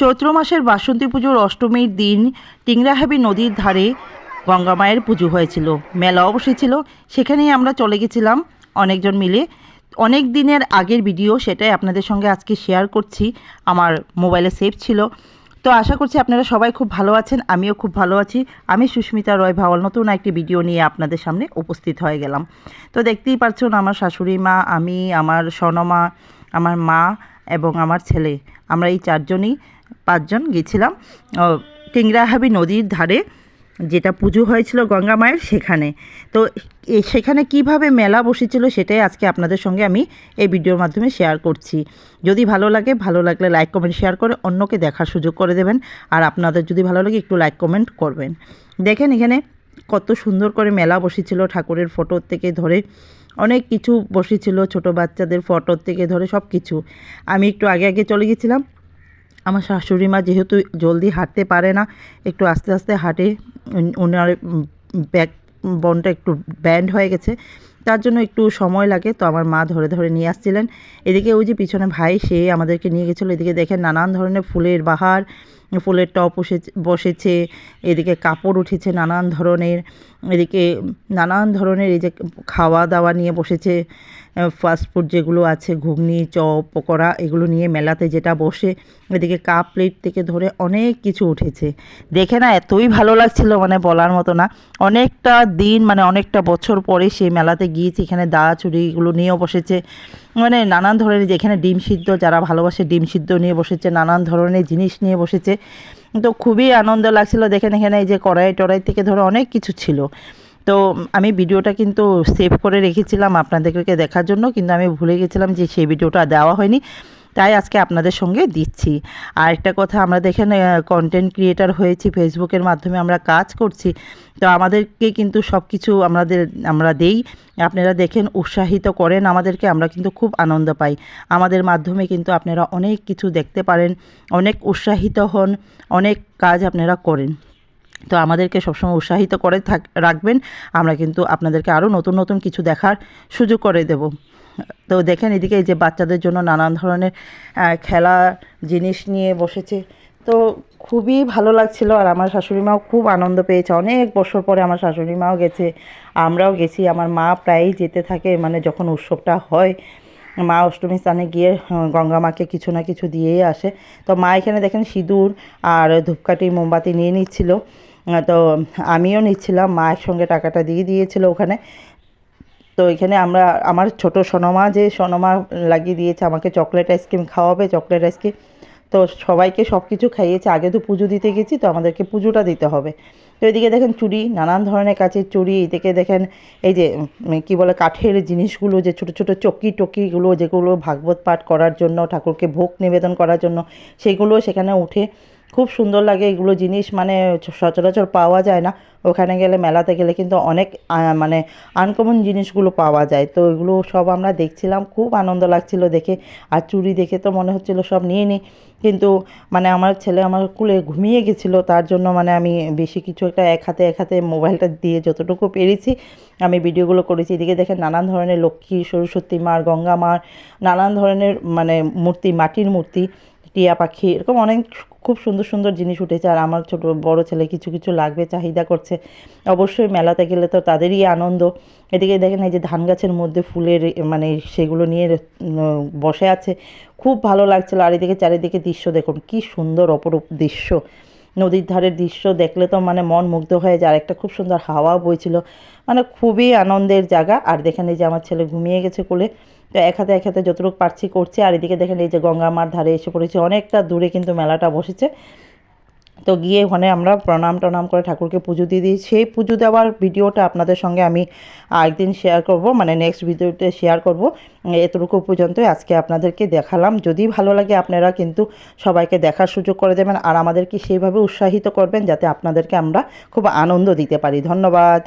চৈত্র মাসের বাসন্তী পুজোর অষ্টমীর দিন টিংরাহাবি নদীর ধারে গঙ্গা মায়ের পুজো হয়েছিল, মেলাও বসেছিল। সেখানেই আমরা চলে গেছিলাম অনেকজন মিলে। অনেক দিনের আগের ভিডিও, সেটাই আপনাদের সঙ্গে আজকে শেয়ার করছি, আমার মোবাইলে সেভ ছিল। তো আশা করছি আপনারা সবাই খুব ভালো আছেন, আমিও খুব ভালো আছি। আমি সুস্মিতা রয় ভাওয়াল নতুন একটি ভিডিও নিয়ে আপনাদের সামনে উপস্থিত হয়ে গেলাম। তো দেখতেই পাচ্ছেন আমার শাশুড়ি মা, আমি, আমার সনমা, আমার মা এবং আমার ছেলে, আমরা এই পাঁচজন গেছিলাম টিংরাহাবি নদীর ধারে, যেটা পুজো হয়েছিল গঙ্গা মায়ের সেখানে। তো সেখানে কিভাবে মেলা বসেছিল সেটাই আজকে আপনাদের সঙ্গে আমি এই ভিডিওর মাধ্যমে শেয়ার করছি। যদি ভালো লাগলে লাইক কমেন্ট শেয়ার করে অন্যকে দেখার সুযোগ করে দেবেন। আর আপনাদের যদি ভালো লাগে একটু লাইক কমেন্ট করবেন। দেখেন এখানে কত সুন্দর করে মেলা বসেছিল, ঠাকুরের ফটোর থেকে ধরে অনেক কিছু বসেছিল, ছোট বাচ্চাদের ফটোর থেকে ধরে সব কিছু। আমি একটু আগে চলে গেছিলাম। আমার শাশুড়ি মা যেহেতু জলদি হাঁটতে পারে না, একটু আস্তে আস্তে হাঁটে, ওনার ব্যাক বোনটা একটু ব্যান্ড হয়ে গেছে, তার জন্য একটু সময় লাগে। তো আমার মা ধরে নিয়ে আসছিলেন। এদিকে ওই যে পিছনে ভাই, সে আমাদেরকে নিয়ে গেছিলো। এদিকে দেখেন নানান ধরনের ফুলের বাহার, ফুলের টপ বসেছে, এদিকে কাপড় উঠেছে নানান ধরনের, এদিকে নানান ধরনের এই যে খাওয়া দাওয়া নিয়ে বসেছে, ফাস্টফুড যেগুলো আছে, ঘুগনি, চপ, পকোড়া, এগুলো নিয়ে মেলাতে যেটা বসে। এদিকে কাপ প্লেট থেকে ধরে অনেক কিছু উঠেছে। দেখে না এতই ভালো লাগছিল, মানে বলার মতো না। অনেকটা দিন, মানে অনেকটা বছর পরে সেই মেলাতে গিয়েছি। এখানে দা চুড়ি এগুলো নিয়েও বসেছে, মানে নানান ধরনের, যেখানে ডিম সিদ্ধ, যারা ভালোবাসে ডিম সিদ্ধ নিয়ে বসেছে, নানান ধরনের জিনিস নিয়ে বসেছে। তো খুবই আনন্দ লাগছিল। দেখেন এখানে এই যে কড়াই টড়াই থেকে ধরে অনেক কিছু ছিল। তো আমি ভিডিওটা কিন্তু সেভ করে রেখেছিলাম আপনাদেরকে দেখার জন্য, কিন্তু আমি ভুলে গেছিলাম যে সেই ভিডিওটা দেওয়া হয়নি, তাই আজকে আপনাদের সঙ্গে দিচ্ছি। আর একটা কথা, আমরা দেখেন কন্টেন্ট ক্রিয়েটার হয়েছি, ফেসবুকের মাধ্যমে আমরা কাজ করছি। তো আমাদেরকে কিন্তু সব কিছু আমরা দেই, আপনারা দেখেন উৎসাহিত করেন আমাদেরকে, আমরা কিন্তু খুব আনন্দ পাই। আমাদের মাধ্যমে কিন্তু আপনারা অনেক কিছু দেখতে পারেন, অনেক উৎসাহিত হন, অনেক কাজ আপনারা করেন। তো আমাদেরকে সবসময় উৎসাহিত করে রাখবেন। আমরা কিন্তু আপনাদেরকে আরও নতুন কিছু দেখার সুযোগ করে দেব। তো দেখেন এদিকে এই যে বাচ্চাদের জন্য নানান ধরনের খেলা জিনিস নিয়ে বসেছে। তো খুবই ভালো লাগছিল। আর আমার শাশুড়ি মাও খুব আনন্দ পেয়েছে। অনেক বছর পরে আমার শাশুড়ি মাও গেছে, আমরাও গেছি। আমার মা প্রায়ই যেতে থাকে, মানে যখন উৎসবটা হয়, মা অষ্টমী স্থানে গিয়ে গঙ্গা মাকে কিছু না কিছু দিয়েই আসে। তো মা এখানে দেখেন সিঁদুর আর ধূপকাঠি মোমবাতি নিয়ে নিচ্ছিল। তো আমিও নিচ্ছিলাম, মা একসঙ্গে টাকাটা দিয়ে দিয়েছিল ওখানে। তো এখানে আমার ছোট সনমা লাগিয়ে দিয়েছে আমাকে চকলেট আইসক্রিম খাওয়াবে, চকলেট আইসক্রিম। তো সবাইকে সব কিছু খাইয়েছে। আগে তো পুজো দিতে গেছি, তো আমাদেরকে পুজোটা দিতে হবে। তো এদিকে দেখেন চুড়ি, নানান ধরনের কাচের চুড়ি। এদিকে দেখেন এই যে কী বলে, কাঠের জিনিসগুলো, যে ছোটো ছোটো চকিগুলো, যেগুলো ভাগবত পাঠ করার জন্য, ঠাকুরকে ভোগ নিবেদন করার জন্য, সেগুলো সেখানে উঠে। খুব সুন্দর লাগে এগুলো জিনিস, মানে সচরাচর পাওয়া যায় না। ওখানে গেলে, মেলাতে গেলে কিন্তু অনেক মানে আনকমন জিনিসগুলো পাওয়া যায়। তো এগুলো সব আমরা দেখছিলাম, খুব আনন্দ লাগছিল দেখে। আর চুড়ি দেখে তো মনে হচ্ছিলো সব নিয়ে নিই, কিন্তু মানে আমার ছেলে আমার কুলে ঘুমিয়ে গেছিলো, তার জন্য মানে আমি বেশি কিছু একটা এক হাতে মোবাইলটা দিয়ে যতটুকু পেরেছি আমি ভিডিওগুলো করেছি। এদিকে দেখেন নানান ধরনের লক্ষ্মী, সরস্বতী মার, গঙ্গা মার, নানান ধরনের মানে মূর্তি, মাটির মূর্তি, টিয়া পাখি, এরকম অনেক খুব সুন্দর জিনিস উঠেছে। আর আমার বড় ছেলে কিছু লাগবে চাহিদা করছে। অবশ্যই মেলাতে গেলে তো তাদেরই আনন্দ। এদিকে দেখেন এই যে ধান গাছের মধ্যে ফুলের, মানে সেগুলো নিয়ে বসে আছে, খুব ভালো লাগছিল। আর এদিকে চারিদিকে দৃশ্য দেখুন, কি সুন্দর অপরূপ দৃশ্য। নদীর ধারের দৃশ্য দেখলে তো মানে মন মুগ্ধ হয়ে যায়। আর একটা খুব সুন্দর হাওয়া বইছিল, মানে খুবই আনন্দের জায়গা। আর দেখেন এই যে আমার ছেলে ঘুমিয়ে গেছে কোলে। তো এক হাতে যতটুকু পারছি করছি। আর এদিকে দেখেন এই যে গঙ্গা মার ধারে এসে পড়েছি, অনেকটা দূরে কিন্তু মেলাটা বসেছে। তো গিয়ে ওখানে আমরা প্রণাম করে ঠাকুরকে পুজো দিয়ে দিই। সেই পুজো দেওয়ার ভিডিওটা আপনাদের সঙ্গে আমি আরেকদিন শেয়ার করব, মানে নেক্সট ভিডিওতে শেয়ার করব। এতটুকু পর্যন্তই আজকে আপনাদেরকে দেখালাম। যদি ভালো লাগে আপনারা কিন্তু সবাইকে দেখার সুযোগ করে দেবেন, আর আমাদেরকে সেইভাবে উৎসাহিত করবেন যাতে আপনাদেরকে আমরা খুব আনন্দ দিতে পারি। ধন্যবাদ।